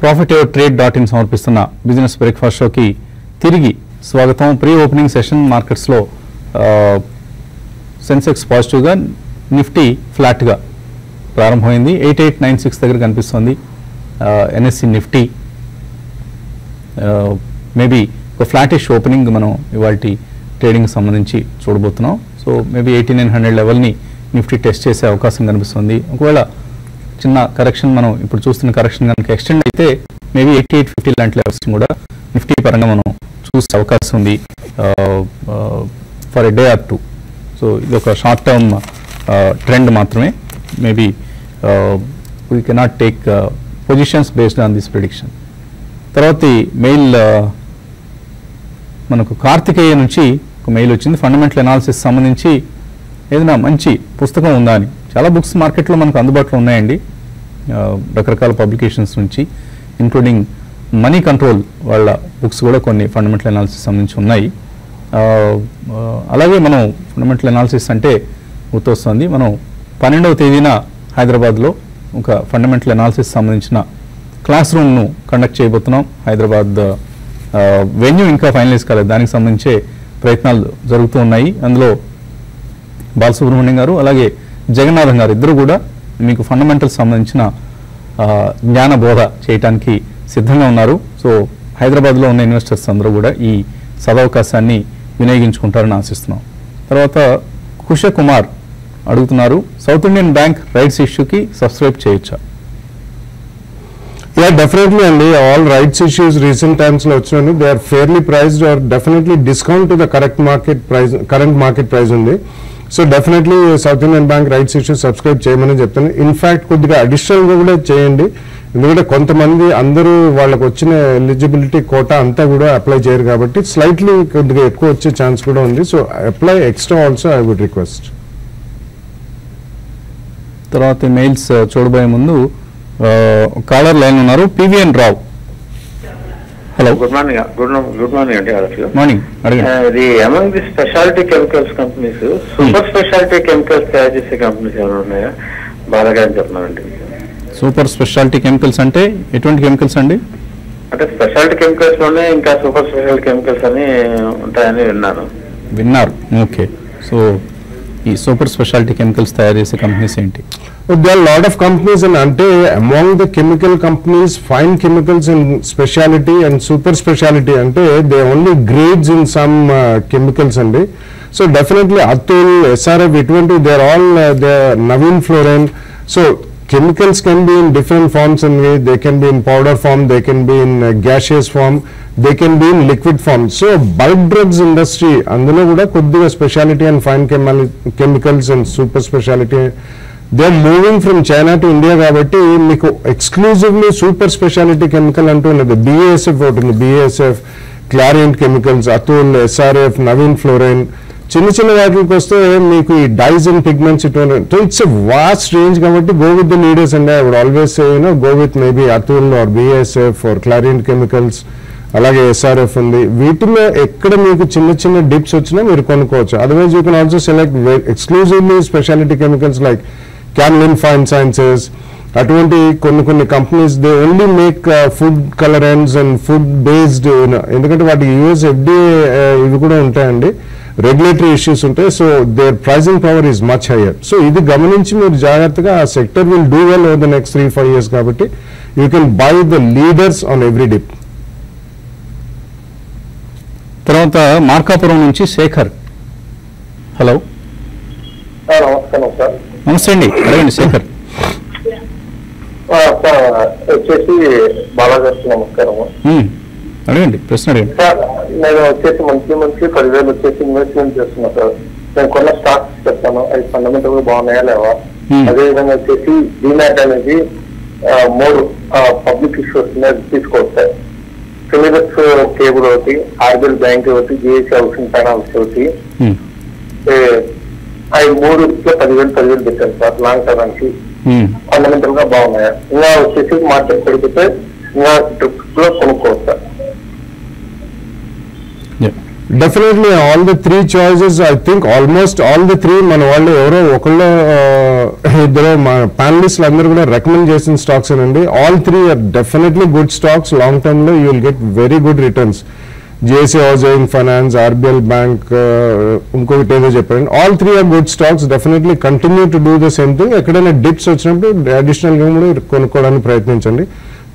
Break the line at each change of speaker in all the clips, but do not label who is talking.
profitevertrade.in సమర్పిస్తున్న business breakfast షోకి తిరిగి స్వాగతం. ప్రీ ఓపెనింగ్ సెషన్ మార్కెట్స్లో సెన్సెక్స్ పాజిటివ్గా, నిఫ్టీ ఫ్లాట్గా ప్రారంభమైంది. 8896 దగ్గర కనిపిస్తుంది. ఎన్ఎస్సి నిఫ్టీ మేబీ ఒక ఫ్లాటిష్ ఓపెనింగ్ మనం ఇవాళ ట్రేడింగ్ సంబంధించి చూడబోతున్నాం. సో మేబీ 8900 లెవెల్ని నిఫ్టీ టెస్ట్ చేసే అవకాశం కనిపిస్తుంది. ఒకవేళ చిన్న కరెక్షన్, మనం ఇప్పుడు చూస్తున్న కరెక్షన్ కనుక ఎక్స్టెండ్ అయితే మేబీ 8850 లాంటి లెవెల్స్ కూడా నిఫ్టీ పరంగా మనం చూసే అవకాశం ఉంది for a day or two. So ఇది ఒక షార్ట్ టర్మ్ ట్రెండ్ మాత్రమే. Maybe we cannot take positions based on this prediction. తర్వాత మెయిల్ మనకు కార్తికేయ నుంచి ఒక మెయిల్ వచ్చింది. ఫండమెంటల్ అనాలిసిస్ సంబంధించి ఏదైనా మంచి పుస్తకం ఉందా అని. చాలా బుక్స్ మార్కెట్లో మనకు అందుబాటులో ఉన్నాయండి, రకరకాల పబ్లికేషన్స్ నుంచి, ఇంక్లూడింగ్ మనీ కంట్రోల్ వాళ్ళ బుక్స్ కూడా కొన్ని ఫండమెంటల్ అనాలిసిస్ సంబంధించి ఉన్నాయి. అలాగే మనం ఫండమెంటల్ అనాలిసిస్ అంటే గుర్తొస్తుంది, మనం 12వ తేదీన హైదరాబాద్లో ఒక ఫండమెంటల్ అనాలిసిస్ సంబంధించిన క్లాస్ రూమ్ను కండక్ట్ చేయబోతున్నాం. హైదరాబాద్ వెన్యూ ఇంకా ఫైనలైజ్ కాలేదు, దానికి సంబంధించే ప్రయత్నాలు జరుగుతూ ఉన్నాయి. అందులో బాలసుబ్రహ్మణ్యం గారు అలాగే జగన్నాథం గారు ఇద్దరు కూడా మీకు ఫండమెంటల్స్ సంబంధించిన జ్ఞాన బోధ చేయడానికి సిద్ధంగా ఉన్నారు. సో హైదరాబాద్లో ఉన్న ఇన్వెస్టర్స్ అందరూ కూడా ఈ సదవకాశాన్ని వినియోగించుకుంటారని ఆశిస్తున్నాం. తర్వాత కుషకుమార్ అడుగుతున్నారు, సౌత్ ఇండియన్ బ్యాంక్ రైట్స్ ఇష్యూకి సబ్స్క్రైబ్ చేయొచ్చా?
Yeah, definitely అండి. All rights issues recent times లో వచ్చినాయి. They are fairly priced or definitely discount to the current market price ఉంది. So definitely south Indian bank rights issues subscribe చేయమని చెప్తాను. In fact కొద్దిగా అడిషనల్గా కూడా చేయండి, ఎందుకంటే కొంతమంది అందరూ వాళ్ళకు వచ్చిన ఎలిజిబిలిటీ కోటా అంతా కూడా అప్లై చేయరు కాబట్టి స్లైట్లీ కొద్దిగా ఎక్కువ వచ్చే ఛాన్స్ కూడా ఉంది. So apply extra also I would request.
తర్వాత మెయిల్స్ చూడబోయే ముందు కాలర్ లైన్ ఉన్నారు, PVN Rao. Hello,
good morning. Good morning అండి.
మార్నింగ్.
ఇది among the specialty chemicals companies, super specialty chemicals తయారు చేసే కంపెనీస్ ఏమైనా ఉన్నాయా? బాగా చెప్తున్నారండి.
సూపర్ స్పెషాలిటీ కెమికల్స్ అంటే ఎటువంటి కెమికల్స్ అండి?
అంటే స్పెషాలిటీ కెమికల్స్ లోనే ఇంకా సూపర్ స్పెషాలిటీ కెమికల్స్ అని ఉంటాయని విన్నారు.
ఓకే. సో ఈ సూపర్ స్పెషాలిటీ కెమికల్స్ తయారు చేసే కంపెనీస్ ఏంటి?
There are a lot of companies and among the chemical companies, fine chemicals in specialty and super specialty they only grades in some chemicals and so definitely Atul, SRF, they are all Navin Fluorine. So chemicals can be in different forms and they can be in powder form, they can be in gaseous form, they can be in liquid form. So bulk drugs industry అందులో కూడా కొద్దిగా specialty and fine chemicals and super specialty they are moving from China to India కాబట్టి మీకు exclusively super speciality chemical అంటూ ఉన్నది. BASF ఉంటుంది, BASF, Clariant chemicals, Atul, SRF, Navin fluorine. చిన్న వాటికి వస్తే మీకు ఈ డైస్ అండ్ పిగ్మెంట్స్ ఇటువంటి ఇట్స్ ఎ వాస్ట్ రేంజ్ కాబట్టి గో విత్ ద లీడర్స్ అండి. I would always say go with maybe Atul or BASF or Clariant chemicals, అలాగే SRF ఉంది. వీటిలో ఎక్కడ మీకు చిన్న డిప్స్ వచ్చినా మీరు కొనుక్కోవచ్చు. Otherwise you can also select exclusively specialty chemicals like Camlin Fine Sciences. అటువంటి కొన్ని companies they only make food colourants and food based, ఎందుకంటే వాటి US FDA ఇవి కూడా ఉంటాయండి, రెగ్యులేటరీ ఇష్యూస్ ఉంటాయి. So their pricing power is much higher. So ఇది గమనించి మీరు జాగ్రత్తగా ఆ sector will do well over the next 3-5 years కాబట్టి you can buy the leaders on every dip.
తర్వాత మార్కాపురం నుంచి శేఖర్. హలో.
నమస్కారం సార్.
నమస్తే అండి, అడగండి శేఖర్.
వచ్చేసి బాలాగారికి నమస్కారము.
అడగండి, ప్రశ్న అడగండి.
సార్ నేను వచ్చేసి మంత్లీ 10,000 వచ్చేసి ఇన్వెస్ట్మెంట్ చేస్తున్నా సార్. నేను కొన్న స్టాక్స్ చెప్తాను, అవి ఫండమెంటల్ గా బాగున్నాయా లేవా. అదేవిధంగా వచ్చేసి డీమ్యాట్ అనేది 3 పబ్లిక్ ఇష్యూస్ తీసుకోవచ్చు సార్. ఫిలిప్స్ కేబుల్ ఒకటి, ఆర్బిఎల్ బ్యాంక్ ఒకటి, GSC హౌసింగ్ ఫైనాన్స్ ఒకటి. అవి 3 10,000 పెట్టాను సార్ లాంగ్ టర్మ్ కి. ఫండమెంటల్ గా బాగున్నాయా? ఇంకా వచ్చేసి మార్కెట్ పెరిగితే ఇంకా ట్రిప్స్ లో కొనుక్కోవచ్చు sir.
Definitely all the 3 choices I think almost all the 3 మన వాళ్ళు ఎవరో ఒకళ్ళు ఇద్దరు మా ప్యానలిస్ట్లు అందరూ కూడా రికమెండ్ చేసిన స్టాక్స్ అండి. All 3 are definitely good stocks. Long term లో you will get very good returns. JC housing finance, RBL bank, ఇంకొకటి ఏదో చెప్పారండి. All 3 are good stocks. Definitely continue to do the same thing. ఎక్కడైనా dips వచ్చినప్పుడు additional గా కూడా కొనుక్కోవడానికి ప్రయత్నించండి.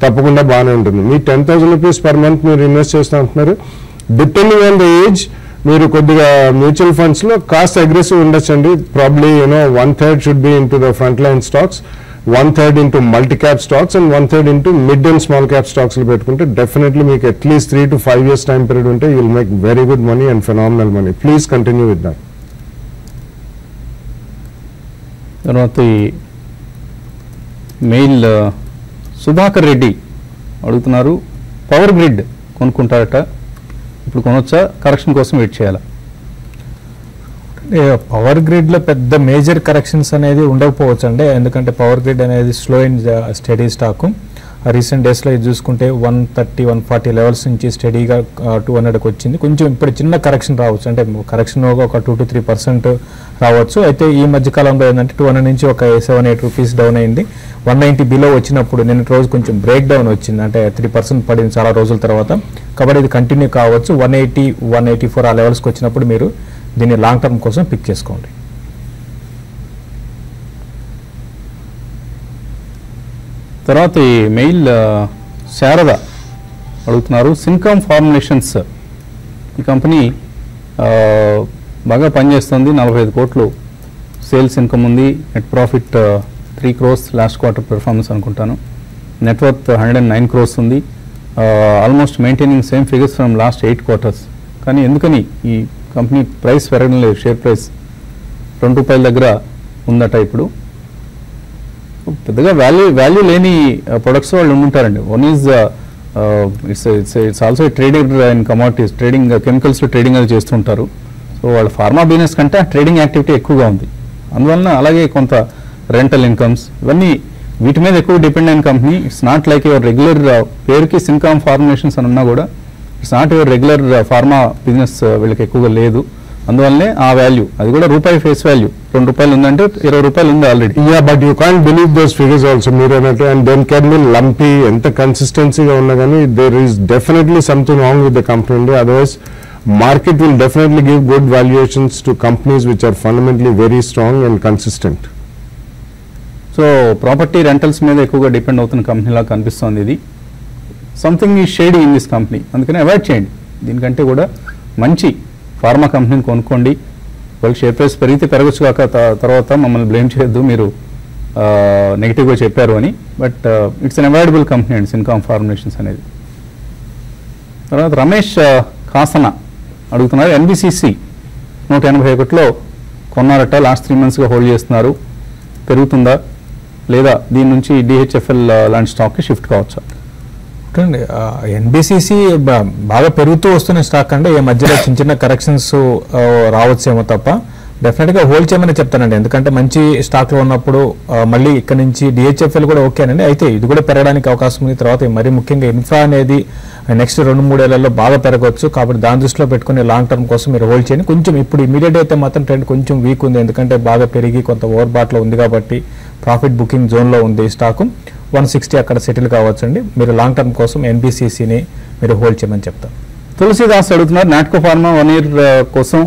తప్పకుండా బాగానే ఉంటుంది. మీ 10,000 రూపీస్ పర్ మంత్ మీరు ఇన్వెస్ట్ చేస్తూ ఉంటున్నారు. డిపెండింగ్ ఆన్ ద ఏజ్ మీరు కొద్దిగా మ్యూచువల్ ఫండ్స్ లో కాస్ట్ అగ్రెసివ్ ఉండొచ్చండి. Probably 1/3 should be into the front line stocks, 1/3 into multi cap stocks and 1/3 into mid and small cap stocks లో పెట్టుకుంటే డెఫినెట్లీ మీకు at least 3 to 5 years time period ఉంటే you will make very good money and phenomenal money. Please continue with that.
తర్వాత mail Sudhakar Reddy అడుగుతున్నారు, power grid కొనుక్కుంటారట, ఇప్పుడు కొనొచ్చా, correction కోసం వెయిట్ చేయాలా?
పవర్ గ్రిడ్లో పెద్ద మేజర్ కరెక్షన్స్ అనేది ఉండకపోవచ్చు అండి. ఎందుకంటే పవర్ గ్రిడ్ అనేది slow and study stock. Recent డేస్లో ఇది చూసుకుంటే 130, 140 లెవెల్స్ నుంచి స్టడీగా 200కి వచ్చింది. కొంచెం ఇప్పుడు చిన్న కరెక్షన్ రావచ్చు, అంటే కరెక్షన్ ఒక 2 to 3% రావచ్చు. అయితే ఈ మధ్యకాలంలో ఏంటంటే 200 నుంచి ఒక 7-8 రూపీస్ డౌన్ అయింది. 190 బిలో వచ్చినప్పుడు నిన్న రోజు కొంచెం బ్రేక్ డౌన్ వచ్చింది, అంటే 3% పడింది చాలా రోజుల తర్వాత. కాబట్టి ఇది కంటిన్యూ కావచ్చు. 180, 184 ఆ లెవెల్స్కి వచ్చినప్పుడు మీరు దీన్ని లాంగ్ టర్మ్ కోసం పిక్ చేసుకోండి.
తర్వాత ఈ మెయిల్ శారద అడుగుతున్నారు, సిన్కామ్ ఫార్ములేషన్స్ ఈ కంపెనీ బాగా పనిచేస్తుంది, 45 కోట్లు సేల్స్ ఇన్కమ్ ఉంది, net profit 3 crores last quarter performance అనుకుంటాను, నెట్వర్త్ 109 crores ఉంది, almost maintaining same figures from last 8 quarters. కానీ ఎందుకని ఈ కంపెనీ ప్రైస్ పెరగడం లేదు? షేర్ ప్రైస్ ₹2 దగ్గర ఉందట ఇప్పుడు. పెద్దగా వాల్యూ లేని ప్రొడక్ట్స్ వాళ్ళు ఉండుంటారండి. One is it's also trading in commodities, trading chemicals trading అది చేస్తుంటారు. సో వాళ్ళ ఫార్మా బిజినెస్ కంటే ట్రేడింగ్ యాక్టివిటీ ఎక్కువగా ఉంది. అందువలన అలాగే కొంత రెంటల్ ఇన్కమ్స్ ఇవన్నీ వీటి మీద ఎక్కువ డిపెండ్ అయిన company. It's not like your regular పేరుకి సిన్కామ్ ఫార్ములేషన్స్ అని ఉన్నా కూడా it's not your regular pharma business వీళ్ళకి ఎక్కువగా లేదు. అందువల్లనే ఆ వాల్యూ, అది కూడా రూపాయి ఫేస్ వాల్యూ, ₹2 ఉందంటే ₹20 ఉంది already.
Yeah, but you can't believe those figures also మీరు అన్నట్టు. And then can be lumpy. ఎంత కన్సిస్టెన్సీగా ఉన్నా కానీ there is definitely something wrong with the company అండి. Otherwise market will definitely give good valuations to companies which are fundamentally very strong and consistent.
So property rentals మీద ఎక్కువగా depend అవుతున్న కంపెనీలా కనిపిస్తోంది ఇది. Something is shady in this company, అందుకని avoid చేయండి. దీనికంటే కూడా మంచి ఫార్మా కంపెనీని కొనుక్కోండి. వాళ్ళకి షేర్ ప్రైస్ పెరిగితే పెరగచ్చు కాక తర్వాత మమ్మల్ని బ్లేమ్ చేయొద్దు మీరు నెగిటివ్గా చెప్పారు అని. But it's an avoidable company అండి సిన్కామ్ ఫార్ములేషన్స్ అనేది. తర్వాత రమేష్ కాసన అడుగుతున్నారు, ఎన్బిసిసి 181లో కొన్నారట, లాస్ట్ 3 monthsగా హోల్డ్ చేస్తున్నారు, పెరుగుతుందా లేదా దీని నుంచి డిహెచ్ఎఫ్ఎల్ లాంటి స్టాక్కి షిఫ్ట్ కావచ్చా?
ఎన్బిసిసి బాగా పెరుగుతూ వస్తున్న స్టాక్ అంటే ఈ మధ్యలో చిన్న కరెక్షన్స్ రావచ్చేమో తప్ప డెఫినెట్గా హోల్డ్ చేయమని చెప్తానండి. ఎందుకంటే మంచి స్టాక్లో ఉన్నప్పుడు మళ్ళీ ఇక్కడ నుంచి డిహెచ్ఎఫ్ఎల్ కూడా ఓకేనండి. అయితే ఇది కూడా పెరగడానికి అవకాశం ఉంది. తర్వాత మరీ ముఖ్యంగా ఇన్ఫ్రా అనేది నెక్స్ట్ 2-3 ఏళ్లలో బాగా పెరగవచ్చు. కాబట్టి దాని దృష్టిలో పెట్టుకుని లాంగ్ టర్మ్ కోసం మీరు హోల్డ్ చేయండి. కొంచెం ఇప్పుడు ఇమీడియట్ అయితే మాత్రం ట్రెండ్ కొంచెం వీక్ ఉంది, ఎందుకంటే బాగా పెరిగి కొంత ఓవర్ బాట్లో ఉంది కాబట్టి ప్రాఫిట్ బుకింగ్ జోన్లో ఉంది ఈ స్టాకు. 160 అక్కడ సెటిల్ కావచ్చండి. మీరు లాంగ్ టర్మ్ కోసం ఎన్బిసిసిని మీరు హోల్డ్ చేయమని చెప్తాను.
తులసిదాస్ అడుగుతున్నారు, నాట్కో ఫార్మా 1 year కోసం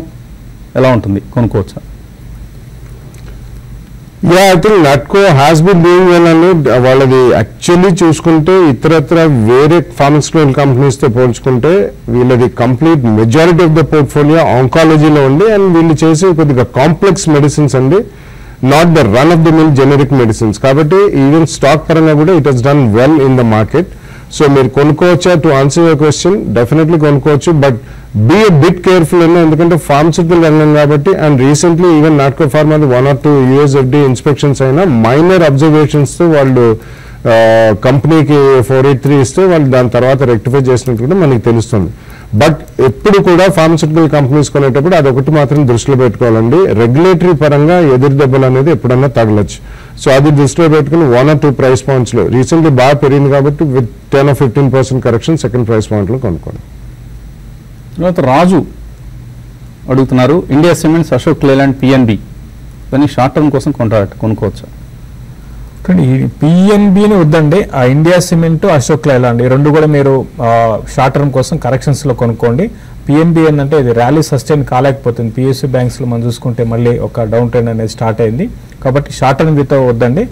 ఎలా ఉంటుంది, కొనుక్కోవచ్చా?
Yeah, I think Natco has been doing well అని. వాళ్ళది యాక్చువల్లీ చూసుకుంటే ఇతరత్ర వేరే ఫార్మాస్యూటికల్ కంపెనీస్తో పోల్చుకుంటే వీళ్ళది complete majority of the portfolio ఆంకాలజీలో ఉంది. అండ్ వీళ్ళు చేసే కొద్దిగా కాంప్లెక్స్ మెడిసిన్స్ అండి, not the run of the mill generic medicines. కాబట్టి ఈవెన్ స్టాక్ పరంగా కూడా it has done well in the market. So మీరు కొనుక్కోవచ్చా? To answer your question, definitely కొనుక్కోవచ్చు. But be a bit careful అన్న, ఎందుకంటే ఫార్మస్యూటికల్ రంగం కాబట్టి. And recently even Natco pharma 1 or 2 USFDA inspections అయినా మైనర్ అబ్జర్వేషన్స్తో వాళ్ళు కంపెనీకి 483 ఇస్తే వాళ్ళు దాని తర్వాత రెక్టిఫై చేసినట్టు కూడా మనకి తెలుస్తుంది. బట్ ఎప్పుడు కూడా ఫార్మస్యూటికల్ కంపెనీస్ కొనేటప్పుడు అదొకటి మాత్రం దృష్టిలో పెట్టుకోవాలండి, రెగ్యులేటరీ పరంగా ఎదురు దెబ్బలు అనేది ఎప్పుడన్నా తగలచ్చు. సో అది దృష్టిలో పెట్టుకుని 1 or 2 ప్రైస్ పాయింట్స్లో రీసెంట్లీ బాగా పెరిగింది కాబట్టి with 10 or 15% correction second price పాయింట్లో కొనుక్కోండి.
తర్వాత రాజు అడుగుతున్నారు, India Cements, Ashok Leyland, PNB కానీ షార్ట్ టర్మ్ కోసం కొనుక్కోవచ్చా?
ఈ పిఎన్బిని వద్దండి, ఆ ఇండియా సిమెంట్, అశోక్ లేలాండ్ ఈ రెండు కూడా మీరు షార్ట్ టర్మ్ కోసం కరెక్షన్స్లో కొనుక్కోండి. పిఎన్బి ఏంటంటే ఇది ర్యాలీ సస్టైన్ కాలేకపోతుంది. పిఎస్యూ బ్యాంక్స్లో మనం చూసుకుంటే మళ్ళీ ఒక డౌన్ ట్రెండ్ అనేది స్టార్ట్ అయింది కాబట్టి షార్ట్ టర్మ్ విత్ వద్దండి.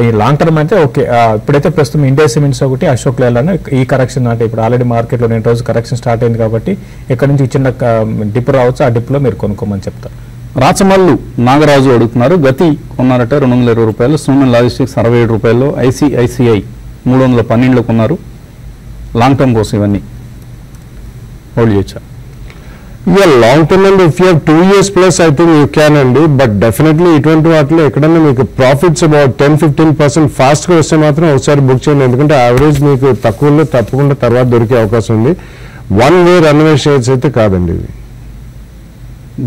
ఈ లాంగ్ టర్మ్ అయితే ఓకే. ఇప్పుడైతే ప్రస్తుతం ఇండియా సిమెంట్స్ ఒకటి, అశోక్ లేలాండ్ ఈ కరెక్షన్ అంటే ఇప్పుడు ఆల్రెడీ మార్కెట్లో 2 రోజు కరెక్షన్ స్టార్ట్ అయింది కాబట్టి ఇక్కడ నుంచి చిన్న డిప్ రావచ్చు, ఆ డిప్లో మీరు కొనుక్కోమని చెప్తారు.
రాచమల్లు నాగరాజు అడుగుతున్నారు, గతి కొన్నారట 220 రూపాయలు, సూమన్ లాజిస్టిక్స్ 67 రూపాయలు, ఐసిఐసిఐ 312 కొన్నారు. లాంగ్ టర్మ్ కోసం ఇవన్నీ హోల్డ్ చేయొచ్చా?
లాంగ్ టర్మ్ అండి, if you have 2 years plus I think you can అండి. బట్ డెఫినెట్లీ ఇటువంటి వాటిలో ఎక్కడన్నా మీకు ప్రాఫిట్స్ అబౌట్ 10-15% ఫాస్ట్గా వస్తే మాత్రం ఒకసారి బుక్ చేయండి. ఎందుకంటే యావరేజ్ మీకు తక్కువలో తప్పకుండా తర్వాత దొరికే అవకాశం ఉంది. 1 way రన్వే షేర్స్ అయితే కాదండి ఇవి.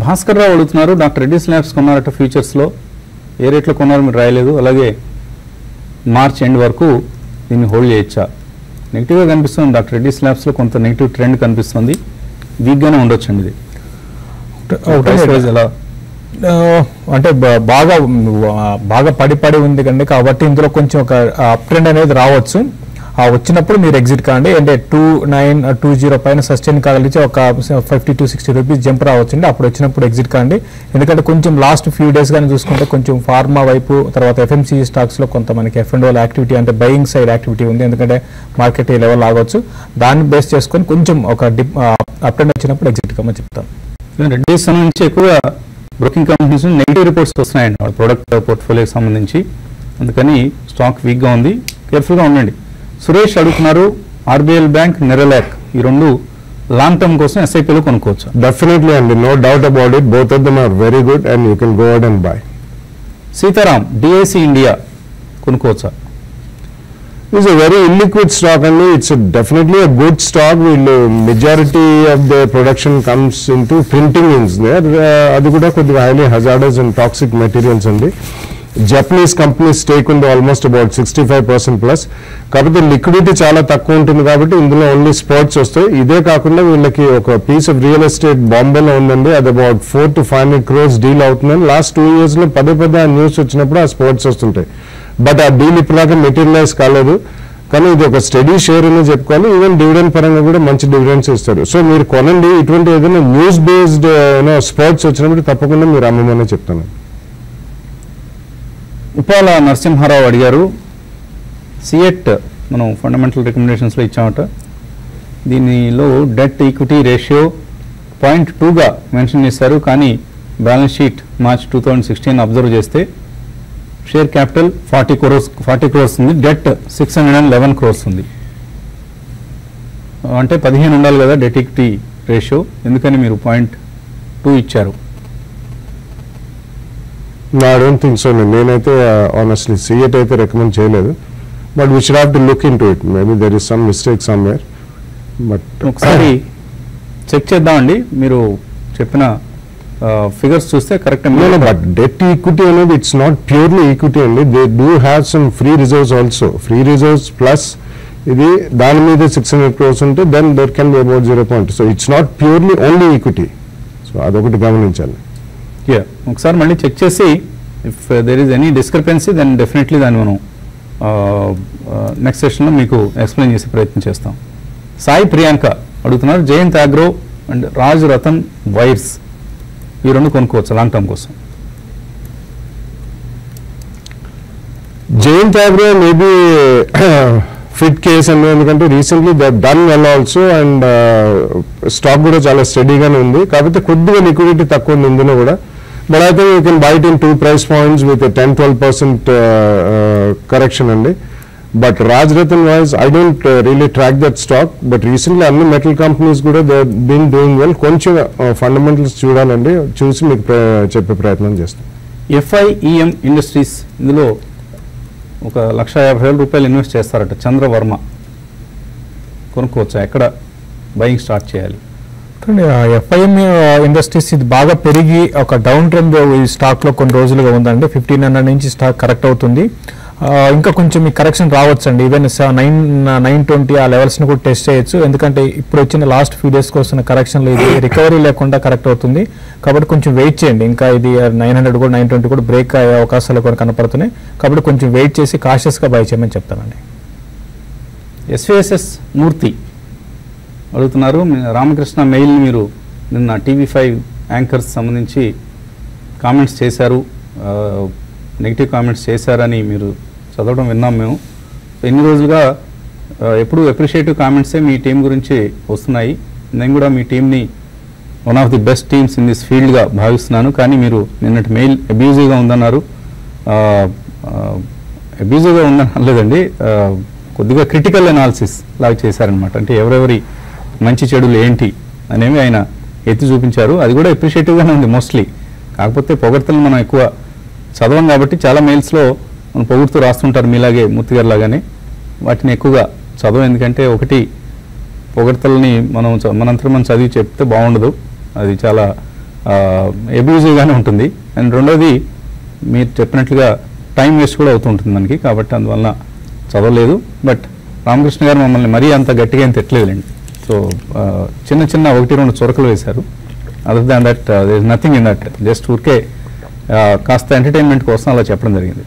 భాస్కర్ రావు అడుగుతున్నారు, డాక్టర్ రెడ్డిస్ ల్యాబ్స్ కొన్నారట ఫ్యూచర్స్లో, ఏ రేట్లో కొన్నారు మీరు రాయలేదు, అలాగే మార్చ్ ఎండ్ వరకు దీన్ని హోల్డ్ చేయొచ్చా? నెగిటివ్గా కనిపిస్తుంది, డాక్టర్ రెడ్డిస్ ల్యాబ్స్లో కొంత నెగిటివ్ ట్రెండ్ కనిపిస్తుంది, వీక్గానే ఉండొచ్చండి ఇది. ఎలా
అంటే బాగా పడి ఉంది కండి కాబట్టి ఇందులో కొంచెం ఒక అప్ ట్రెండ్ అనేది రావచ్చు. వచ్చినప్పుడు మీరు ఎగ్జిట్ కాండి. అంటే 2920 పైన సస్టైన్ కాగలిగితే ఒక 50-60 రూపీస్ జంప్ రావచ్చండి. అప్పుడు వచ్చినప్పుడు ఎగ్జిట్ కాండి. ఎందుకంటే కొంచెం లాస్ట్ ఫ్యూ డేస్ కానీ చూసుకుంటే కొంచెం ఫార్మా వైపు తర్వాత ఎఫ్ఎంసీ స్టాక్స్లో కొంత మనకి F&O యాక్టివిటీ అంటే బయింగ్ సైడ్ యాక్టివిటీ ఉంది. ఎందుకంటే మార్కెట్ ఈ లెవెల్ ఆగవచ్చు. దాన్ని బేస్ చేసుకొని కొంచెం ఒక అప్ ట్రెండ్ వచ్చినప్పుడు ఎగ్జిట్ కమ్మని చెప్తాను.
రెడ్డిస్ నుంచి ఎక్కువగా బ్రోకింగ్ కంపెనీస్ నెగిటివ్ రిపోర్ట్స్ వస్తున్నాయండి వాళ్ళ ప్రొడక్ట్ పోర్ట్ఫోలియోకి సంబంధించి, అందుకని స్టాక్ వీక్గా ఉంది, కేర్ఫుల్గా ఉండండి. సురేష్ అడుగుతున్నారు, ఆర్బిఎల్ బ్యాంక్, నెరలాక్ ఈ రెండు లాంగ్ టర్మ్ కోసం ఎస్ఐపీలో కొనుక్కోవచ్చు?
డెఫినెట్లీ అండి, no doubt about it. Both of them are very good and you can go out and buy.
Sitaram, DIC India కొనుక్కోవచ్చా?
It's a very illiquid stock and it's definitely a good stock. Majority of the production comes into printing inks there. Adi kuda koddiga highly hazardous and toxic materials andi. Japanese companies stake ఉంది almost about 65% plus. కాబట్టి liquidity చాలా తక్కువ ఉంటుంది కాబట్టి ఇందులో only spots వస్తాయి. ఇదే కాకుండా వీళ్ళకి ఒక పీస్ ఆఫ్ రియల్ ఎస్టేట్ బాంబేలో ఉందండి, అది అబౌట్ 400-500 crores డీల్ అవుతుందని లాస్ట్ 2 years లో పదే న్యూస్ వచ్చినప్పుడు ఆ స్పాట్స్ వస్తుంటాయి. బట్ ఆ డీల్ ఇప్పటిదాకా మెటీరియలైజ్ కాలేదు. కానీ ఇది ఒక స్టడీ షేర్ అని చెప్పుకోవాలి. ఈవెన్ డివిడెండ్ పరంగా కూడా మంచి డివిడెండ్స్ ఇస్తారు. సో మీరు కొనండి. ఇటువంటి ఏదైనా న్యూస్ బేస్డ్ స్పాట్స్ వచ్చినప్పుడు తప్పకుండా మీరు అమ్మమని చెప్తాను.
ఉపాల నరసింహారావు అడిగారు, సిఎట్ మనం ఫండమెంటల్ రికమెండేషన్స్లో ఇచ్చామట, దీనిలో డెట్ ఈక్విటీ రేషియో 0.2గా మెన్షన్ చేశారు. కానీ బ్యాలెన్స్ షీట్ మార్చ్ 2016 అబ్జర్వ్ చేస్తే షేర్ క్యాపిటల్ 40 crores ఉంది, డెట్ 611 crores ఉంది. అంటే 15 ఉండాలి కదా డెట్ ఈక్విటీ రేషియో, ఎందుకని మీరు 0.2 ఇచ్చారు?
I don't think so. నేనైతే ఆనెస్ట్లీ సిఎట్ అయితే రికమెండ్ చేయలేదు. But we should have to look in to it. Maybe there is some mistake somewhere. But
ఒకసారి చెక్ చేద్దామండి. మీరు చెప్పిన ఫిగర్స్ చూస్తే కరెక్ట్.
బట్ డెట్ ఈక్విటీ అనేది ఇట్స్ నాట్ ప్యూర్లీ ఈక్విటీ అండి. They do have some free reserves also. Free reserves plus ఇది దాని మీద 600 crores ఉంటే then there can be about 0. So it's not purely only equity. So అదొకటి గమనించాలి.
ఒకసారి మళ్ళీ చెక్ చేసి if there is any discrepancy then definitely దాన్ని మనం నెక్స్ట్ సెషన్లో మీకు ఎక్స్ప్లెయిన్ చేసే ప్రయత్నం చేస్తాం. సాయి ప్రియాంక అడుగుతున్నారు, జయంత్ అగ్రో అండ్ రాజ్ రతన్ వైర్స్ ఈ రెండు కొనుక్కోవచ్చు లాంగ్ టర్మ్ కోసం?
Jayant Agro maybe fit case అండి, ఎందుకంటే recently they done well also and stock కూడా చాలా స్టడీగానే ఉంది. కాకపోతే కొద్దిగా లిక్విడిటీ తక్కువ ఉంది ఇందులో కూడా. But I think you can buy it in 2 price points with a 10-12% correction అండి. But Raj Ratan wise I don't really track that stock. But recently అన్ని మెటల్ కంపెనీస్ కూడా దే బీన్ డూయింగ్ వెల్. కొంచెం ఫండమెంటల్స్ చూడాలండి, చూసి మీకు చెప్పే ప్రయత్నం చేస్తాం.
FIEM ఇండస్ట్రీస్ ఇందులో ఒక 1,50,000 రూపాయలు ఇన్వెస్ట్ చేస్తారట చంద్రవర్మ, కొనుక్కోవచ్చా? ఎక్కడ బయింగ్ స్టార్ట్ చేయాలి?
FIM ఇండస్ట్రీస్ ఇది బాగా పెరిగి ఒక డౌన్ ట్రెండ్ ఈ స్టాక్లో కొన్ని రోజులుగా ఉందండి. 1,500 నుంచి స్టాక్ కరెక్ట్ అవుతుంది. ఇంకా కొంచెం మీ కరెక్షన్ రావచ్చు అండి. ఈవెన్ 920 ఆ లెవెల్స్ని కూడా టెస్ట్ చేయొచ్చు. ఎందుకంటే ఇప్పుడు వచ్చిన లాస్ట్ ఫ్యూ డేస్కి వస్తున్న కరెక్షన్లో ఇది రికవరీ లేకుండా కరెక్ట్ అవుతుంది. కాబట్టి కొంచెం వెయిట్ చేయండి. ఇంకా ఇది 900 కూడా 920 కూడా బ్రేక్ అయ్యే అవకాశాలు కూడా కనపడుతున్నాయి. కాబట్టి కొంచెం వెయిట్ చేసి కాషియస్గా బై చేయమని చెప్తానండి.
ఎస్విఎస్ఎస్ మూర్తి అడుగుతున్నారు, రామకృష్ణ మెయిల్ మీరు నిన్న TV5 యాంకర్స్ సంబంధించి కామెంట్స్ చేశారు, నెగిటివ్ కామెంట్స్ చేశారని మీరు చదవడం విన్నాం మేము. ఎన్ని రోజులుగా ఎప్పుడు అప్రిషియేటివ్ కామెంట్సే మీ టీం గురించి వస్తున్నాయి. నేను కూడా మీ టీంని one of the best teams in this ఫీల్డ్గా భావిస్తున్నాను. కానీ మీరు నిన్నటి మెయిల్ అబ్యూజివ్గా ఉందన్నారు. అబ్యూజివ్గా ఉందని అనలేదండి, కొద్దిగా క్రిటికల్ అనాలిసిస్ లాగా చేశారనమాట. అంటే ఎవరెవరి మంచి చెడులు ఏంటి అనేవి ఆయన ఎత్తి చూపించారు. అది కూడా అప్రిషియేటివ్గానే ఉంది మోస్ట్లీ. కాకపోతే పొగడ్తలు మనం ఎక్కువ చదవం కాబట్టి చాలా మెయిల్స్లో మనం పొగుడుతూ రాస్తుంటారు మీలాగే మూర్తి గారు లాగానే. వాటిని ఎక్కువగా చదవం, ఎందుకంటే ఒకటి పొగడ్తలని మనంతా మనం చదివి చెప్తే బాగుండదు, అది చాలా అబ్యూజివ్గానే ఉంటుంది. అండ్ రెండోది మీరు చెప్పినట్లుగా టైం వేస్ట్ కూడా అవుతుంటుంది మనకి, కాబట్టి అందువల్ల చదవలేదు. బట్ రామకృష్ణ గారు మమ్మల్ని మరీ అంత గట్టిగా ఏం తిట్టలేదులేండి. సో చిన్న 1-2 చొరకలు వేశారు. Other than that there is nothing in that, just ఊరికే కాస్త ఎంటర్టైన్మెంట్ కోసం అలా చెప్పడం జరిగింది.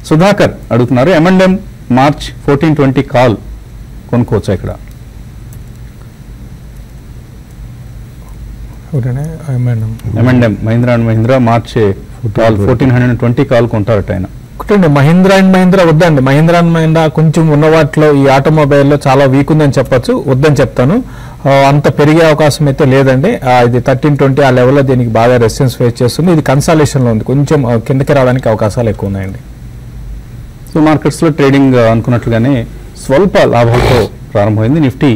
సుధాకర్ అడుగుతున్నారు, M&M March 14-20 కాల్ కొనుక్కోవచ్చా ఇక్కడ? M&M Mahindra and Mahindra March 1420 call కొంటారట ఆయన.
ఒకటండి, మహీంద్రా అండ్ మహీంద్రా వద్దండి. మహీంద్రా అండ్ మహీంద్రా కొంచెం ఉన్న వాటిలో ఈ ఆటోమొబైల్లో చాలా వీక్ ఉందని చెప్పొచ్చు, వద్దని చెప్తాను. అంత పెరిగే అవకాశం అయితే లేదండి. ఇది 13-20 ఆ లెవెల్లో దీనికి బాగా రెసిస్టెన్స్ ఫేస్ చేస్తుంది. ఇది కన్సాలేషన్లో ఉంది, కొంచెం కిందకి రావడానికి అవకాశాలు ఎక్కువ ఉన్నాయండి.
సో మార్కెట్స్లో ట్రేడింగ్ అనుకున్నట్లుగానే స్వల్ప లాభాలతో ప్రారంభమైంది. నిఫ్టీ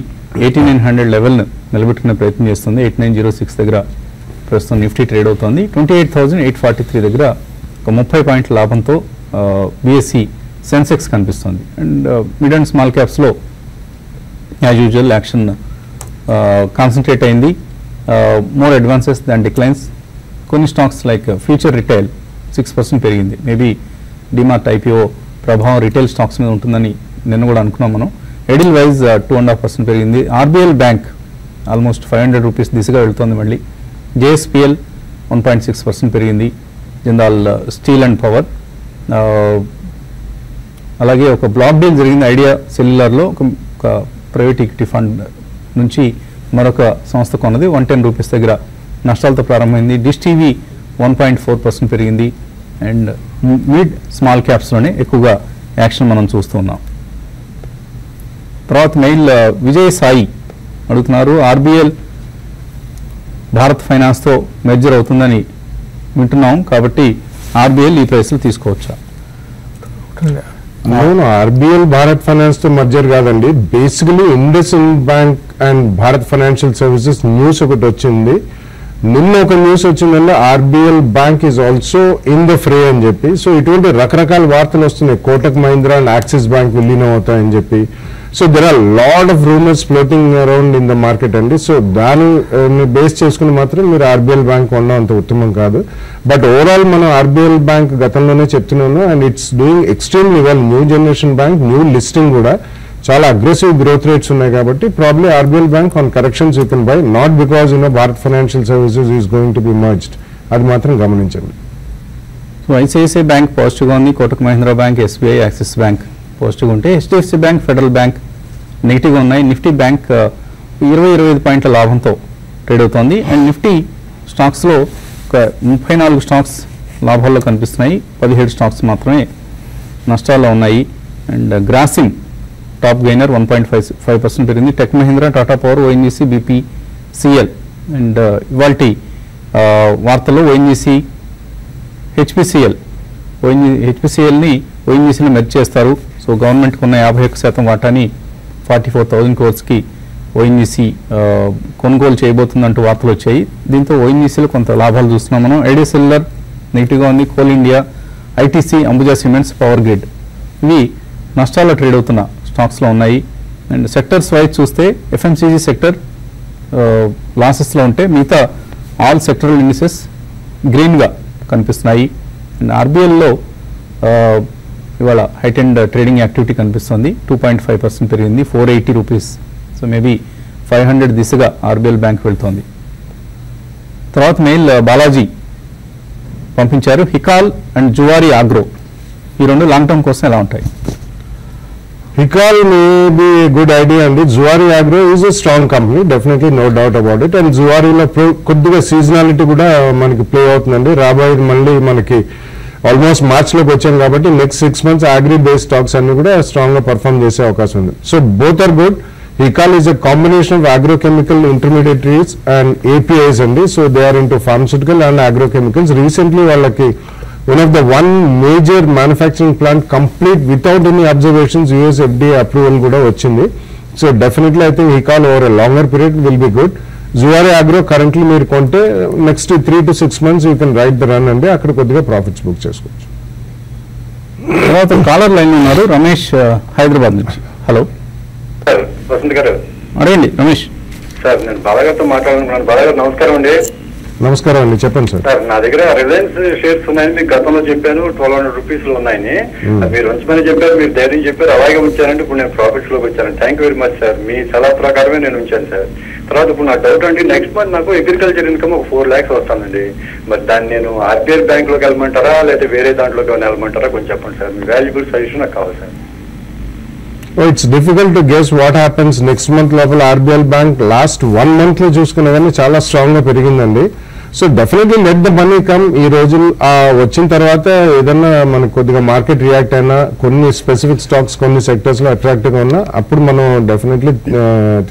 8900 లెవెల్ను నిలబెట్టుకునే ప్రయత్నం చేస్తుంది. 8906 దగ్గర ప్రస్తుతం నిఫ్టీ ట్రేడ్ అవుతోంది. 28,843 దగ్గర ఒక 30 పాయింట్ల లాభంతో BSE సెన్సెక్స్ కనిపిస్తుంది. అండ్ మిడ్ అండ్ స్మాల్ క్యాప్స్లో యాజ్ యూజువల్ యాక్షన్ కాన్సన్ట్రేట్ అయింది. More advances than declines. కొన్ని స్టాక్స్ లైక్ ఫ్యూచర్ రిటైల్ 6% పెరిగింది. మేబీ డిమార్ట్ IPO ప్రభావం రిటైల్ స్టాక్స్ మీద ఉంటుందని నిన్న కూడా అనుకున్నాం మనం. ఎడిల్ వైజ్ 2.5% పెరిగింది. RBL బ్యాంక్ ఆల్మోస్ట్ 500 రూపీస్ దిశగా వెళుతోంది మళ్ళీ. JSPL 1.6% పెరిగింది. Jindal steel and power. అలాగే ఒక బ్లాక్ డీల్ జరిగింది ఐడియా సెల్యులర్లో. ఒక ప్రైవేట్ ఈక్విటీ ఫండ్ నుంచి మరొక సంస్థ కొన్నది 110 రూపీస్ దగ్గర నష్టాలతో ప్రారంభమైంది. డిష్ టీవీ 1.4% పెరిగింది. అండ్ మిడ్ స్మాల్ క్యాప్స్లోనే ఎక్కువగా యాక్షన్ మనం చూస్తూ ఉన్నాం. తర్వాత మెయిల్ విజయ్ సాయి అడుగుతున్నారు, RBL భారత్ ఫైనాన్స్తో మెర్జర్ అవుతుందని వింటున్నాం, కాబట్టి RBL ఈ ప్రైస్లు తీసుకోవచ్చా?
అవును, RBL భారత్ ఫైనాన్స్ తో మర్జర్ కాదండి. Basically IndusInd bank and Bharat financial services news ఒకటి వచ్చింది. నిన్న ఒక న్యూస్ వచ్చిందంటే RBL bank is also in the fray అని చెప్పి. సో ఇటువంటి రకరకాల వార్తలు వస్తున్నాయి. Kotak Mahindra and Axis bank విలీనం అవుతాయని చెప్పి. So there are lot of rumours floating around in the market అండి. సో దాన్ని బేస్ చేసుకుని మాత్రం మీరు RBL బ్యాంక్ కొనడం అంత ఉత్తమం కాదు. బట్ ఓవరాల్ మనం RBL బ్యాంక్ గతంలోనే చెప్తున్నాను, and it's doing extremely well. New generation bank, new listing కూడా చాలా అగ్రెసివ్ గ్రోత్ రేట్స్ ఉన్నాయి. కాబట్టి probably RBL bank on corrections you can by, not because Bharat financial services is going to B merged. అది మాత్రం గమనించండి.
So ICICI bank పాజిటివ్గా ఉంది. Kotak Mahindra bank, SBI, axis bank పాజిటివ్గా ఉంటే HDFC బ్యాంక్, ఫెడరల్ బ్యాంక్ నెగిటివ్గా ఉన్నాయి. నిఫ్టీ బ్యాంక్ 20-25 పాయింట్ల లాభంతో ట్రేడ్ అవుతోంది. అండ్ నిఫ్టీ స్టాక్స్లో ఒక 34 స్టాక్స్ లాభాల్లో కనిపిస్తున్నాయి, 17 స్టాక్స్ మాత్రమే నష్టాల్లో ఉన్నాయి. అండ్ గ్రాసిమ్ టాప్ గెయినర్ 1.5% పెరిగింది. Tech Mahindra, Tata power, ONGC, BPCL. And ఇవాల్టి వార్తల్లో ONGC, HPCL, HPCLని ONGCని మెర్జ్ చేస్తారు. సో గవర్నమెంట్కి ఉన్న 51% వాటాని 44,000 crores ONGC కొనుగోలు చేయబోతుందంటూ వార్తలు వచ్చాయి. దీంతో ONGCలో కొంత లాభాలు చూస్తున్నాం మనం. ఐడియా సెల్యులర్ నెగిటివ్గా ఉంది. Coal India, ITC, Ambuja cements, power grid ఇవి నష్టాల్లో ట్రేడ్ అవుతున్న స్టాక్స్లో ఉన్నాయి. అండ్ సెక్టర్స్ వైజ్ చూస్తే FMCG సెక్టర్ లాసెస్లో ఉంటే మిగతా ఆల్ సెక్టరల్ ఇండిసెస్ గ్రీన్గా కనిపిస్తున్నాయి. అండ్ RBLలో ఇవాళ హైట్ అండ్ ట్రేడింగ్ యాక్టివిటీ కనిపిస్తుంది. 2.5% పెరిగింది, 480 రూపీస్. సో మేబీ 500 దిశగా ఆర్బిఎల్ బ్యాంక్ వెళ్తోంది. తర్వాత మెయిల్ బాలాజీ పంపించారు. హికాల్ అండ్ జువారీ ఆగ్రో ఈ రెండు లాంగ్ టర్మ్ కోసం ఎలా ఉంటాయి?
Hikal may be a good idea అండి. Zuari Agro is a strong company, definitely no doubt about it. And Zuariలో కొద్దిగా సీజనాలిటీ కూడా మనకి ప్లే అవుతుందండి. రాబోయే మళ్ళీ మనకి ఆల్మోస్ట్ మార్చ్లోకి వచ్చాం కాబట్టి next 6 months agri based stocks అన్ని కూడా స్ట్రాంగ్గా పర్ఫామ్ చేసే అవకాశం ఉంది. So both are good. Hikal is a combination of agrochemical intermediaries and APIs అండి. So they are into pharmaceutical and agrochemicals. రీసెంట్లీ వాళ్ళకి one major manufacturing plant complete without any observations US FDA approval కూడా వచ్చింది. So definitely I think Hikal over a longer period will be good. Zuari Agro currently మీరు కొంటే next 3 to 6 months you can write the run అండి. అక్కడ కొద్దిగా profits book చేసుకోవచ్చు.
తర్వాత caller line ఉన్నారు రమేష్ హైదరాబాద్ నుంచి. హలో
సార్, వసంత్ గారు
అడగండి రమేష్.
సార్, నేను బాలాగారితో మాట్లాడుతున్నాను. బాలాగారు నమస్కారం అండి.
నమస్కారం అండి, చెప్పండి సార్.
సార్, నా దగ్గర రిలయన్స్ షేర్స్ ఉన్నాయని మీకు గతంలో చెప్పాను, 1200 రూపీస్ లో ఉన్నాయని. మీరు ఉంచమని చెప్పారు, మీరు ధైర్యం చెప్పారు, అలాగే ఉంచారంటే ఇప్పుడు నేను ప్రాఫిట్స్ లోకి వచ్చాను. Thank you very much sir. మీ సలహా ప్రకారమే నేను ఉంచాను సార్. తర్వాత ఇప్పుడు నా డౌట్ అంటే నెక్స్ట్ మంత్ నాకు అగ్రికల్చర్ ఇన్కమ్ ఒక 4 lakhs వస్తానండి. మరి దాన్ని నేను ఆర్బిఎల్ బ్యాంక్ లోకి వెళ్ళమంటారా లేదా వేరే దాంట్లోకి వెళ్ళమంటారా కొంచెం చెప్పండి సార్. మీ వాల్యుబుల్ సజెషన్ నాకు కావాలి sir.
It's difficult to guess what happens next month లోపల. ఆర్బిఎల్ బ్యాంక్ లాస్ట్ 1 month లో చూసుకునే కానీ చాలా స్ట్రాంగ్ గా పెరిగిందండి. So definitely let the money come. ఈ రోజు వచ్చిన తర్వాత ఏదన్నా మనకు కొద్దిగా మార్కెట్ రియాక్ట్ అయినా, కొన్ని స్పెసిఫిక్ స్టాక్స్ కొన్ని సెక్టర్స్ లో అట్రాక్టివ్ గా ఉన్నా అప్పుడు మనం డెఫినెట్లీ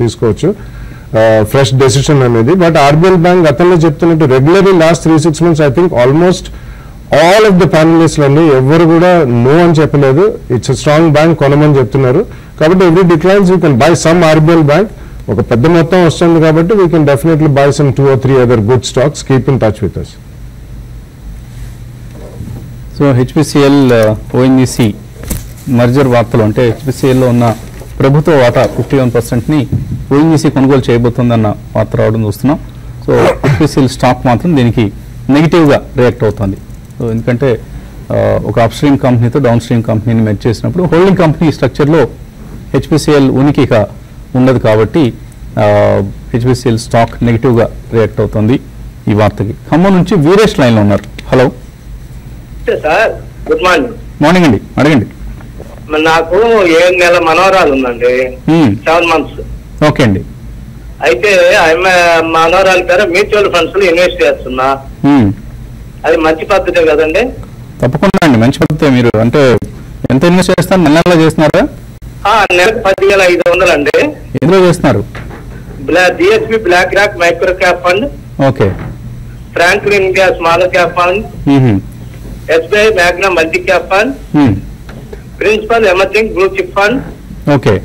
తీసుకోవచ్చు ఫ్రెష్ డెసిషన్ అనేది. బట్ ఆర్బిఎల్ బ్యాంక్ గతంలో చెప్తున్నట్టు regularly last 3-6 months I think almost all of the ప్యానలిస్ట్లు అండి ఎవరు కూడా నో అని చెప్పలేదు. ఇట్స్ స్ట్రాంగ్ బ్యాంక్ కొనమని చెప్తున్నారు. కాబట్టి every declines you can buy some RBL bank. ఒక పెద్ద మొత్తం వస్తుంది కాబట్టి we can definitely buy some 2 or 3 other good stocks. Keep in touch with us.
So HPCL ONGC merger వార్తలు అంటే హెచ్పిసిఎల్లో ఉన్న ప్రభుత్వ వాటా 51%ని ఓఎన్జీసీ కొనుగోలు చేయబోతుందన్న వార్త రావడం చూస్తున్నాం. సో హెచ్పిసిఎల్ స్టాక్ మాత్రం దీనికి నెగిటివ్గా రియాక్ట్ అవుతుంది. సో ఎందుకంటే ఒక అప్ స్ట్రీమ్ కంపెనీతో డౌన్ స్ట్రీమ్ కంపెనీని మెర్జ్ చేసినప్పుడు హోల్డింగ్ కంపెనీ స్ట్రక్చర్లో హెచ్పిసిఎల్ ఉనికిగా ఉండదు కాబట్టి హెచ్పిసిఎల్ స్టాక్ నెగిటివ్గా రియాక్ట్ అవుతుంది ఈ వార్తకి. ఖమ్మం నుంచి వీరేష్ లైన్లో ఉన్నారు. Hello
sir, good morning.
Morning అండి, అడగండి.
నాకు 7 నెలల మనవరాలు ఉందండి, 7 months.
ఓకే అండి.
అయితే ఆమె మనవరాలు పేరు మ్యూచువల్ ఫండ్స్ లో ఇన్వెస్ట్ చేస్తున్నా. అది మంచి పద్ధతే కదండి?
తప్పకుండా అండి, మంచి పద్ధతే. మీరు అంటే ఎంత ఇన్వెస్ట్ చేస్తారు? నెల చేస్తున్నారా?
నెలకు 10,500 అండి.
ఎందులో చేస్తున్నారు?
DSP black rock micro cap fund,
okay,
Franklin India small cap fund, SBI Magna multi cap fund, principal emerging blue chip fund,
okay,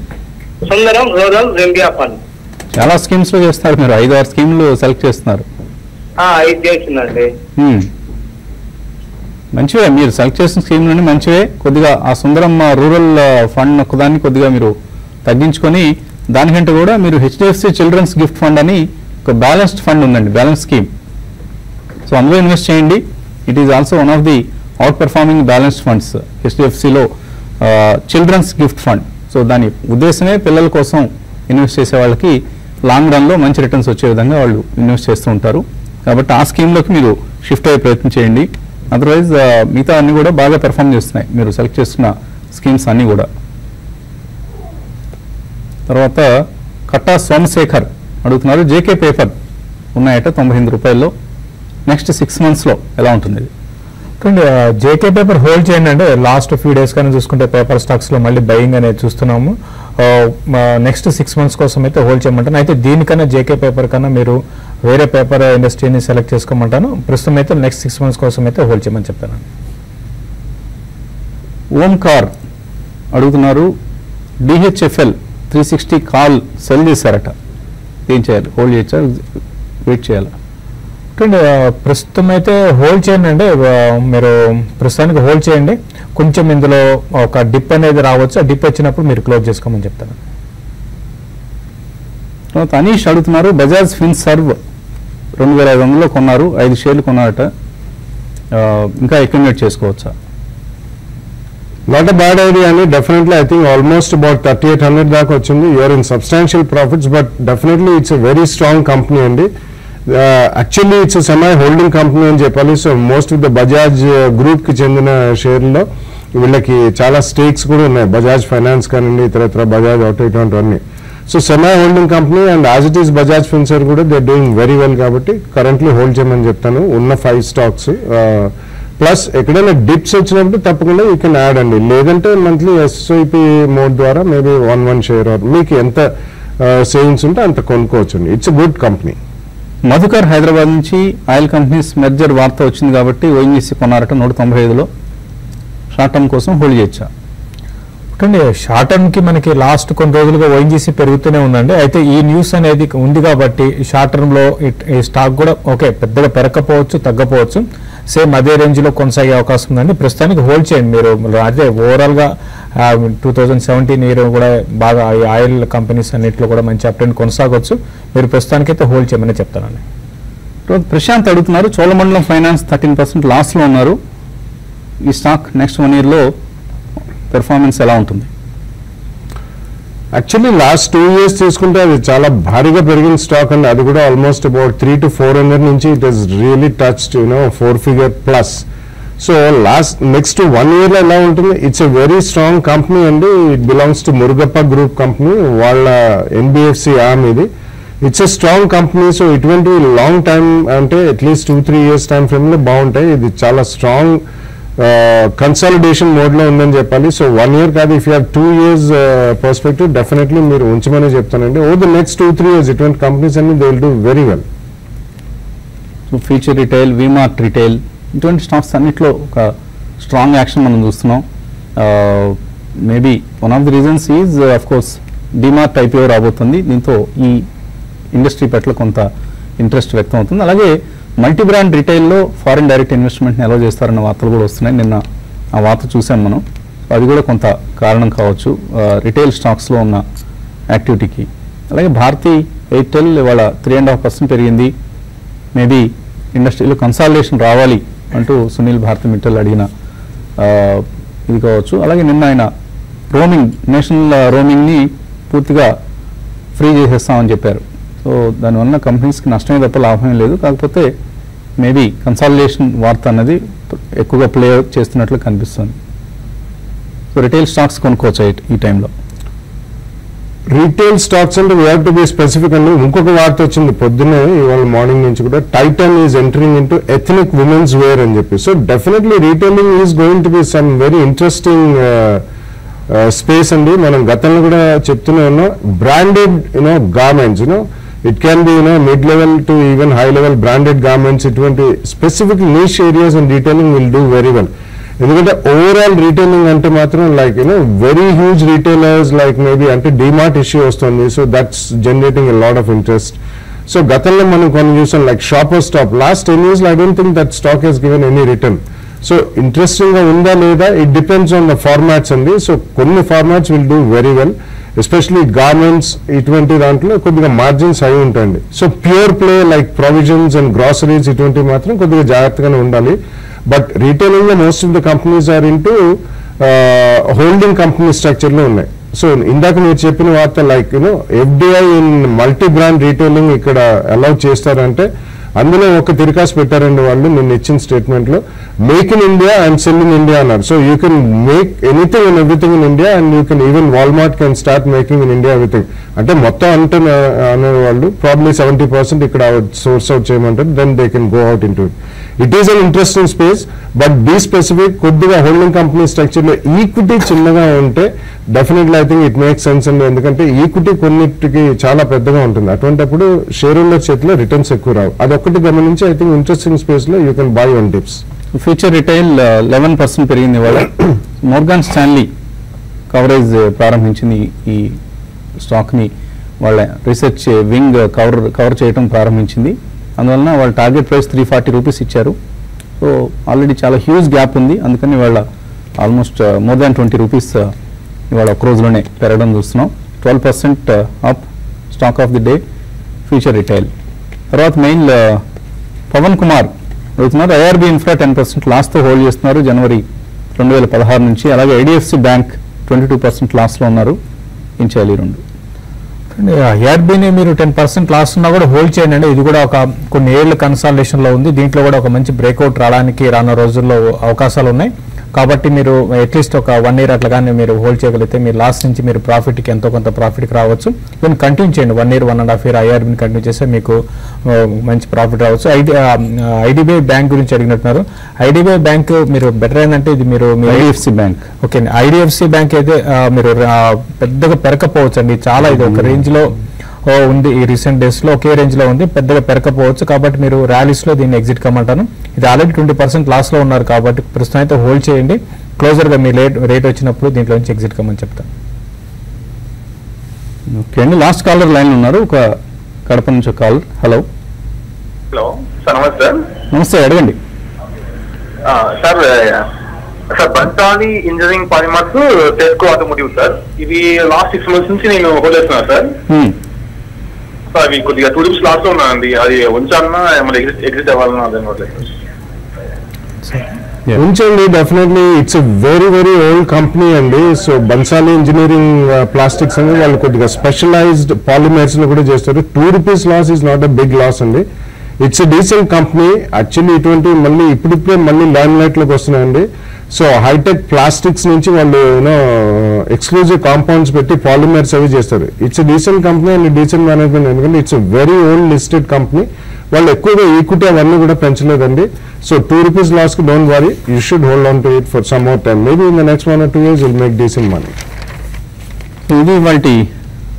Sundaram rural India fund.
చాలా స్కీమ్స్ లో చేస్తారు మీరు. 5-6 స్కీమ్లు సెలెక్ట్ చేస్తున్నారు.
5 చేసిందండి.
మంచివే, మీరు సెలెక్ట్ చేసిన స్కీమ్లోనే మంచివే. కొద్దిగా ఆ సుందరం రూరల్ ఫండ్ ఒక్కదాన్ని కొద్దిగా మీరు తగ్గించుకొని దానికంటే కూడా మీరు హెచ్డిఎఫ్సి చిల్డ్రన్స్ గిఫ్ట్ ఫండ్ అని ఒక బ్యాలెన్స్డ్ ఫండ్ ఉందండి, బ్యాలెన్స్ స్కీమ్. సో అందులో ఇన్వెస్ట్ చేయండి. It is also one of the out performing balanced funds హెచ్డిఎఫ్సిలో చిల్డ్రన్స్ గిఫ్ట్ ఫండ్. సో దాని ఉద్దేశమే పిల్లల కోసం ఇన్వెస్ట్ చేసే వాళ్ళకి లాంగ్ రన్లో మంచి రిటర్న్స్ వచ్చే విధంగా వాళ్ళు ఇన్వెస్ట్ చేస్తూ ఉంటారు. కాబట్టి ఆ స్కీమ్లోకి మీరు షిఫ్ట్ అయ్యే ప్రయత్నం చేయండి. అదర్వైజ్ మిగతా అన్ని కూడా బాగా పెర్ఫామ్ చేస్తున్నాయి మీరు సెలెక్ట్ చేస్తున్న స్కీమ్స్ అన్నీ కూడా. తర్వాత కట్టా సోమశేఖర్ అడుగుతున్నారు, జేకే పేపర్ ఉన్నాయట 98 రూపాయల్లో. నెక్స్ట్ 6 monthsలో ఎలా ఉంటుంది?
జేకే పేపర్ హోల్డ్ చేయండి. అంటే లాస్ట్ ఫ్యూ డేస్ కానీ చూసుకుంటే పేపర్ స్టాక్స్లో మళ్ళీ బయింగ్ అనేది చూస్తున్నాము. నెక్స్ట్ 6 months కోసం అయితే హోల్డ్ చేయమంటాను. అయితే దీనికన్నా జేకే పేపర్ కన్నా మీరు వేరే పేపర్ ఇండస్ట్రీని సెలెక్ట్ చేసుకోమంటాను. ప్రస్తుతం అయితే నెక్స్ట్ 6 months కోసం అయితే హోల్డ్ చేయమని చెప్పాను.
ఓంకార్ అడుగుతున్నారు, డిహెచ్ఎఫ్ఎల్ 360 కాల్ సెల్ చేశారట, ఏం చేయాలి? హోల్డ్ చేయొచ్చా, వెయిట్ చేయాలా?
ప్రస్తుతం అయితే హోల్డ్ చేయండి. అంటే మీరు ప్రస్తుతానికి హోల్డ్ చేయండి. కొంచెం ఇందులో ఒక డిప్ అనేది రావచ్చు. ఆ డిప్ వచ్చినప్పుడు మీరు క్లోజ్ చేసుకోమని చెప్తాను.
తర్వాత అనీష్ అడుగుతున్నారు, బజాజ్ ఫిన్సర్వ్ 2500లో కొన్నారు, 5 షేర్లు కొన్నారట, ఇంకా అక్యుములేట్ చేసుకోవచ్చా?
నాట్ అ బ్యాడ్ ఐడియా అండి. Definitely I think almost about 3800 దాకా వచ్చింది. You're in substantial profits, but definitely it's a very strong company అండి. Actually it's semi holding company అని చెప్పాలి. So most of the Bajaj group కి చెందిన షేర్లో వీళ్ళకి చాలా స్టేక్స్ కూడా ఉన్నాయి. బజాజ్ ఫైనాన్స్ కానివ్వండి, ఇతర బజాజ్ ఆటో ఇటువంటివన్నీ. So semi holding company and as it is Bajaj Finserv కూడా దే డూయింగ్ వెరీ వెల్ కాబట్టి కరెంట్లీ హోల్డ్ చేయమని చెప్తాను ఉన్న 5 స్టాక్స్. ప్లస్ ఎక్కడైనా డిప్స్ వచ్చినప్పుడు తప్పకుండా యూ కెన్ యాడ్ అండి. లేదంటే మంత్లీ ఎస్ఐపి మోడ్ ద్వారా మేబీ 1 షేర్ ఆర్ మీకు ఎంత సేవింగ్స్ ఉంటే అంత కొనుక్కోవచ్చు అండి. It's a good company.
Madhukar Hyderabad నుంచి ఆయిల్ కంపెనీస్ మెర్జర్ వార్త వచ్చింది కాబట్టి ఓఎన్జీసీ కొన్నారట 195లో. షార్ట్ టర్మ్ కోసం హోల్డ్ చేయొచ్చా?
అంటే షార్ట్ టర్మ్ కి మనకి లాస్ట్ కొన్ని రోజులుగా ఓఎన్జీసీ పెరుగుతూనే ఉందండి. అయితే ఈ న్యూస్ అనేది ఉంది కాబట్టి షార్ట్ టర్మ్ లో ఈ స్టాక్ కూడా ఓకే పెద్దగా పెరగకపోవచ్చు, తగ్గపోవచ్చు, సేమ్ అదే రేంజ్ లో కొనసాగే అవకాశం ఉందండి. ప్రస్తుతానికి హోల్డ్ చేయండి మీరు. అదే ఓవరాల్ గా 2017 ఇయర్ కూడా బాగా ఈ ఆయిల్ కంపెనీస్ అన్నింటిలో కూడా మంచి అప్ ట్రెండ్ కొనసాగొచ్చు. మీరు ప్రస్తుతానికైతే హోల్డ్ చేయమని చెప్తానండి.
ప్రశాంత్ అడుగుతున్నారు, చోళమండలం ఫైనాన్స్ 13% లాస్ లో ఉన్నారు. ఈ స్టాక్ నెక్స్ట్ 1 year లో పెర్ఫార్మెన్స్ ఎలా ఉంటుంది?
యాక్చువల్లీ లాస్ట్ 2 years తీసుకుంటే అది చాలా భారీగా పెరిగిన స్టాక్ అండి. అది కూడా ఆల్మోస్ట్ అబౌట్ 300 to 400 నుంచి it is really touched 4 figure plus. So next 1 year లో ఎలా ఉంటుంది? It's a very strong company అండి. It belongs to Murugappa group company, వాళ్ళ ఎన్బిఎఫ్సి ఆర్మ్ ఇది. It's a strong company. So ఇటువంటి లాంగ్ టైమ్ అంటే at least 2-3 years time frame లో బాగుంటాయి. ఇది చాలా స్ట్రాంగ్ కన్సాలిడేషన్ మోడ్ లో ఉందని చెప్పాలి. సో 1 year కాదు, if you have 2 years perspective definitely మీరు ఉంచమని చెప్తానండి. ఓవర్ ద నెక్స్ట్ 2-3 years ఇటువంటి కంపెనీస్ అన్ని they will do very well.
So future retail, V-Mart retail ఇటువంటి స్టాక్స్ అన్నిట్లో ఒక స్ట్రాంగ్ యాక్షన్ మనం చూస్తున్నాం. Maybe one of the reasons is of course DMart IPO రాబోతుంది. దీంతో ఈ ఇండస్ట్రీ పట్ల కొంత ఇంట్రెస్ట్ వ్యక్తం అవుతుంది. అలాగే మల్టీ బ్రాండ్ రిటైల్లో ఫారిన్ డైరెక్ట్ ఇన్వెస్ట్మెంట్ని ఎలా చేస్తారన్న వార్తలు కూడా వస్తున్నాయి. నిన్న ఆ వార్త చూసాం మనం. అది కూడా కొంత కారణం కావచ్చు రిటైల్ స్టాక్స్లో ఉన్న యాక్టివిటీకి. అలాగే భారతీ ఎయిర్టెల్ ఇవాళ 3.5% పెరిగింది. మేబీ ఇండస్ట్రీలో కన్సాలిడేషన్ రావాలి అంటూ సునీల్ భారతి మిట్టల్ అడిగిన ఇది కావచ్చు. అలాగే నిన్న ఆయన రోమింగ్, నేషనల్ రోమింగ్ని పూర్తిగా ఫ్రీ చేసేస్తామని చెప్పారు. సో దానివల్ల కంపెనీస్కి నష్టమే తప్ప లాభమే లేదు. కాకపోతే మేబీ కన్సాలిడేషన్ వార్త అన్నది ఎక్కువగా ప్లే చేస్తున్నట్లు కనిపిస్తుంది. సో రిటైల్ స్టాక్స్ కొనుక్కోవచ్చు ఈ టైంలో.
రీటైల్ స్టాక్స్ అంటే we have to be specific అండి. ఇంకొక వార్త వచ్చింది పొద్దున్నే ఇవాళ మార్నింగ్ నుంచి కూడా, Titan is entering into ethnic women's wear అని చెప్పి. So definitely retailing is going to be some very interesting space అండి. మనం గతంలో కూడా చెప్తూనే ఉన్నాం, branded garments it can be mid level to even high level branded garments, ఇటువంటి specific niche areas and retailing will do very well. ఎందుకంటే overall retailing అంటే మాత్రం like very huge retailers like maybe అంటే డిమార్ట్ ఇష్యూ వస్తుంది. So that's generating a lot of interest. సో గతంలో మనం కొన్ని చూసాం like Shoppers Stop last 10 years I don't think that stock has given any return. So interesting గా ఉందా లేదా it depends on the formats అండి. సో కొన్ని formats will do very well, especially garments ఇటువంటి దాంట్లో కొద్దిగా మార్జిన్స్ అయి ఉంటాయండి. So pure play like provisions and groceries ఇటువంటివి మాత్రం కొద్దిగా జాగ్రత్తగానే ఉండాలి. బట్ రీటైలింగ్ లో most of the companies are into holding company structure లో ఉన్నాయి. సో ఇందాక మీరు చెప్పిన వార్త like FDI in multi brand retailing ఇక్కడ అలౌ చేస్తారంటే అందులో ఒక తిరకాసు పెట్టారండి వాళ్ళు నిన్న ఇచ్చిన స్టేట్మెంట్ లో, make in India and sell in India అన్నారు. So you can make anything and everything in India and you can even Walmart can start making in India everything. అంటే మొత్తం అంటే అనేవాళ్ళు ప్రాబ్లీ 70% ఇక్కడ సోర్స్ అవుట్ చేయమంటారు, then they can go out in to it. It is an interesting space, but be specific. కొద్దిగా holding company structure లో equity చిన్నగా ఉంటే definitely I think it makes sense అండి. ఎందుకంటే ఈక్విటీ కొన్నిటికి చాలా పెద్దగా ఉంటుంది, అటువంటిప్పుడు షేర్ హోల్డర్ చేతిలో రిటర్న్స్ ఎక్కువ రావు. అదొక్కటి గమనించి ఐ థింక్ ఇంట్రెస్టింగ్ స్పేస్ లో you can by on tips.
Future retail 11% పెరిగింది ఇవాళ. మోర్గాన్ స్టాన్లీ కవరేజ్ ప్రారంభించింది ఈ స్టాక్ని, వాళ్ళ రీసెర్చ్ వింగ్ కవర్ చేయడం ప్రారంభించింది. అందువలన వాళ్ళ టార్గెట్ ప్రైస్ 340 రూపీస్ ఇచ్చారు. సో ఆల్రెడీ చాలా హ్యూజ్ గ్యాప్ ఉంది, అందుకని వాళ్ళ ఆల్మోస్ట్ మోర్ దాన్ 20 రూపీస్ ఇవాళ ఒక రోజులోనే పెరగడం చూస్తున్నాం. 12% up stock of the day future retail. తర్వాత మెయిన్ పవన్ కుమార్ అడుగుతున్నారు, ఐఆర్బీ ఇన్ఫ్రా 10% లాస్తో హోల్డ్ చేస్తున్నారు. జనవరి 2016 నుంచి. అలాగే ఐడిఎఫ్సి బ్యాంక్ 22% లాస్లో ఉన్నారు. ఏం చేయాలి ఈ రెండు?
ఏఆర్బీని మీరు 10% లాస్ ఉన్నా కూడా హోల్డ్ చేయండి అండి. ఇది కూడా ఒక కొన్ని ఏళ్ళ కన్సాలిడేషన్లో ఉంది. దీంట్లో కూడా ఒక మంచి బ్రేక్అవుట్ రావడానికి రానున్న రోజుల్లో అవకాశాలు ఉన్నాయి. కాబట్టి మీరు అట్లీస్ట్ ఒక 1 year అట్లా కానీ మీరు హోల్డ్ చేయగలిగితే మీరు లాస్ట్ నుంచి మీరు ప్రాఫిట్కి ఎంతో కొంత ప్రాఫిట్కి రావచ్చు. దీన్ని కంటిన్యూ చేయండి 1 year 1.5 year ఐఆర్బీని కంటిన్యూ చేస్తే మీకు మంచి ప్రాఫిట్ రావచ్చు. ఐడిబిఐ బ్యాంక్ గురించి అడిగినట్టున్నారు. ఐడిబిఐ బ్యాంక్ మీరు బెటర్ ఏంటంటే ఇది మీరు
IDFC bank
okay IDFC bank అయితే మీరు పెద్దగా పెరకపోవచ్చు అండి. చాలా ఇది ఒక రేంజ్లో ఉంది. ఈ రీసెంట్ డేస్లో ఒకే రేంజ్లో ఉంది, పెద్దగా పెరకపోవచ్చు. కాబట్టి మీరు ర్యాలీస్లో దీన్ని ఎగ్జిట్ కమ్మంటాను. ఇది ఆల్రెడీ 20% లాస్లో ఉన్నారు కాబట్టి ప్రస్తుతం అయితే హోల్డ్ చేయండి. క్లోజర్గా మీ రేట్ వచ్చినప్పుడు దీంట్లో నుంచి ఎగ్జిట్ కమ్మని చెప్తాను.
ఓకే అండి. లాస్ట్ కాలర్ లైన్ ఉన్నారు, ఒక కడప నుంచి ఒక కాలర్. హలో
సార్ నమస్తే.
నమస్తే, అడగండి
సార్. సార్ బంటాని engineering polymers Tesco automotive sir, ఇవి లాస్ట్ 6 months నుంచి నేను హోల్డ్ చేస్తున్నాను సార్. అవి కొద్దిగా 2 dips లాస్ లో ఉన్నాయండి. అది ఉంచాలన్నా మళ్ళీ ఎగ్జిట్ అవ్వాలన్నా అర్థం కావట్లేదు.
ఉంచండి, definitely it's a very very old company అండి. సో బన్సాలి ఇంజనీరింగ్ ప్లాస్టిక్స్ అని వాళ్ళు కొద్దిగా స్పెషలైజ్డ్ పాలిమర్స్ లో కూడా చేస్తారు. 2 rupees loss is not a big loss అండి. It's a decent company. Actually ఇటువంటి మళ్ళీ ఇప్పుడిప్పుడే మళ్ళీ లైమ్ లైట్ లోకి వస్తున్నాయండి. సో హైటెక్ ప్లాస్టిక్స్ నుంచి వాళ్ళు ఎక్స్క్లూజివ్ కాంపౌండ్స్ పెట్టి పాలిమర్స్ అవి చేస్తారు. It's a decent company and decent management. ఎందుకంటే it's a very old listed company. వాళ్ళు ఎక్కువగా ఈక్విటీ అవన్నీ కూడా పెంచలేదండి. సో 2 rupees లాస్ కి don't worry, you should hold on to it for some more time. Maybe in the next 1 or 2 years will make decent money.
ఇది వాటి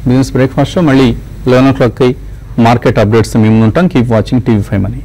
business breakfast. మళ్ళీ 11 o'clock market updates మేము ఉంటాం. Keep watching TV5 Money.